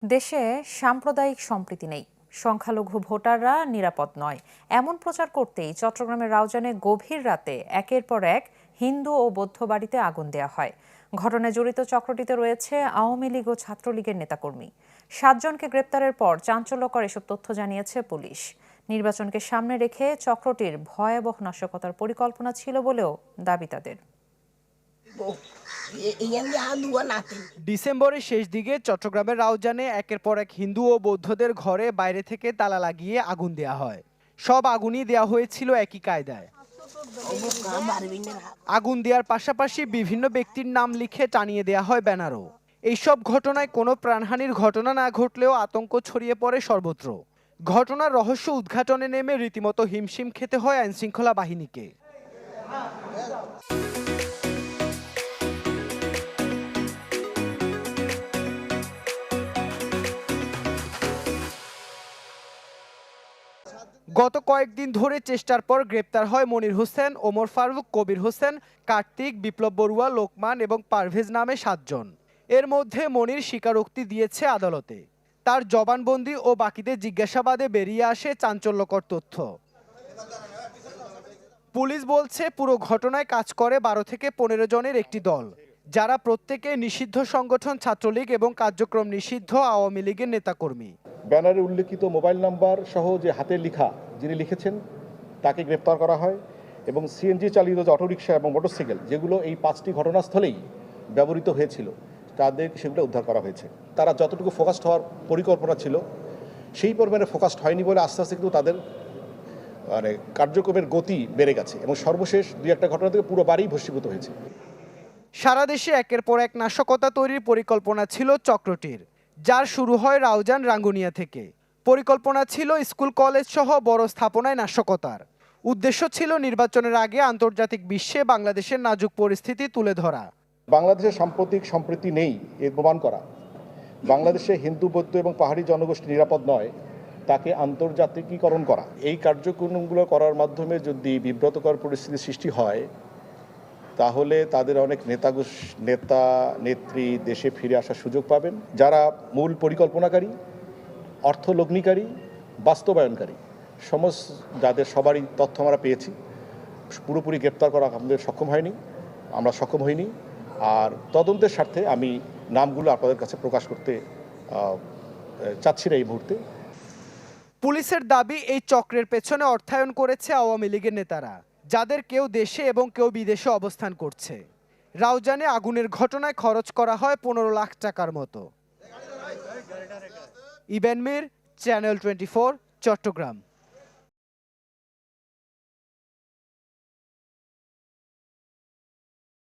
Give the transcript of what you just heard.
দেশে সাম্প্রদায়িক সম্প্রীতি নেই, সংখ্যালঘু ভোটাররা নিরাপদ নয় এমন প্রচার করতেই চট্টগ্রামের রাউজানে গভীর রাতে একের পর এক হিন্দু ও বৌদ্ধ বাড়িতে আগুন দেয়া হয়। ঘটনায় জড়িত চক্রটিতে রয়েছে আওয়ামী লীগ ও ছাত্রলীগের নেতাকর্মী। ৭ জনকে গ্রেপ্তারের পর চাঞ্চল্যকর এসব তথ্য জানিয়েছে পুলিশ। নির্বাচনকে সামনে রেখে চক্রটির ভয়াবহ নাশকতার পরিকল্পনা ছিল বলেও দাবি তাদের। ডিসেম্বরের শেষ দিকে চট্টগ্রামের রাউজানে একের পর এক হিন্দু ও বৌদ্ধদের ঘরে বাইরে থেকে তালা লাগিয়ে আগুন দেয়া হয়। সব আগুনই দেয়া হয়েছিল একই কায়দায়। আগুন দেওয়ার পাশাপাশি বিভিন্ন ব্যক্তির নাম লিখে টানিয়ে দেয়া হয় ব্যানারও। এইসব ঘটনায় কোনো প্রাণহানির ঘটনা না ঘটলেও আতঙ্ক ছড়িয়ে পড়ে সর্বত্র। ঘটনার রহস্য উদ্ঘাটনে নেমে রীতিমতো হিমশিম খেতে হয় আইনশৃঙ্খলা বাহিনীকে। গত কয়েকদিন ধরে চেষ্টার পর গ্রেপ্তার হয় মনির হোসেন, ওমর ফারুক, কবির হোসেন, কার্তিক, বিপ্লব বড়ুয়া, লোকমান এবং পারভেজ নামে ৭ জন। এর মধ্যে মনির স্বীকারোক্তি দিয়েছে আদালতে। তার জবানবন্দি ও বাকিদের জিজ্ঞাসাবাদে বেরিয়ে আসে চাঞ্চল্যকর তথ্য। পুলিশ বলছে পুরো ঘটনায় কাজ করে ১২ থেকে ১৫ জনের একটি দল, যারা প্রত্যেকে নিষিদ্ধ সংগঠন ছাত্রলীগ এবং কার্যক্রম নিষিদ্ধ আওয়ামী লীগের নেতাকর্মী। ব্যানারে উল্লেখিত মোবাইল নাম্বার সহ যে হাতে লেখা যিনি লিখেছেন তাকে গ্রেপ্তার করা হয় এবং সিএনজি চালিত যে অটোরিকশা এবং মোটরসাইকেল যেগুলো এই ৫টি ঘটনাস্থলেই ব্যবহৃত হয়েছিল তাদের সেগুলো উদ্ধার করা হয়েছে। তারা যতটুকু ফোকাসড হওয়ার পরিকল্পনা ছিল সেই পরিমাণে ফোকাসড হয়নি বলে আস্তে আস্তে কিন্তু তাদের কার্যক্রমের গতি বেড়ে গেছে এবং সর্বশেষ ২-১টা ঘটনা থেকে পুরো বাড়িই ভস্মীভূত হয়েছে। সারা দেশে একের পর এক নাশকতা তৈরির পরিকল্পনা ছিল চক্রটির, যার শুরু হয় রাউজান রাঙ্গুনিয়া থেকে। পরিকল্পনা ছিল স্কুল কলেজ সহ বড় স্থাপনায় নাশকতার। উদ্দেশ্য ছিল নির্বাচনের আগে আন্তর্জাতিক বিশ্বে বাংলাদেশের নাজুক পরিস্থিতি তুলে ধরা। বাংলাদেশের সাম্প্রতিক সম্প্রীতি নেই এর প্রমাণ করা, বাংলাদেশে হিন্দু বৌদ্ধ এবং পাহাড়ি জনগোষ্ঠী নিরাপদ নয় তাকে আন্তর্জাতিকীকরণ করা। এই কার্যক্রমগুলো করার মাধ্যমে যদি বিব্রতকর পরিস্থিতি সৃষ্টি হয় তাহলে তাদের অনেক নেতা নেত্রী দেশে ফিরে আসার সুযোগ পাবেন। যারা মূল পরিকল্পনাকারী, অর্থলগ্নিকারী, বাস্তবায়নকারী সমস্ত যাদের সবারই তথ্য আমরা পেয়েছি, পুরোপুরি গ্রেপ্তার করা আমাদের আমরা সক্ষম হইনি। আর তদন্তের স্বার্থে আমি নামগুলো আপনাদের কাছে প্রকাশ করতে চাচ্ছি না এই মুহূর্তে। পুলিশের দাবি এই চক্রের পেছনে অর্থায়ন করেছে আওয়ামী লীগের নেতারা, যাদের কেউ দেশে এবং কেউ বিদেশে অবস্থান করছে। রাউজানে আগুনের ঘটনায় খরচ করা হয় ১৫ লাখ টাকার মতো। ইবেন মির, চ্যানেল 24, চট্টগ্রাম।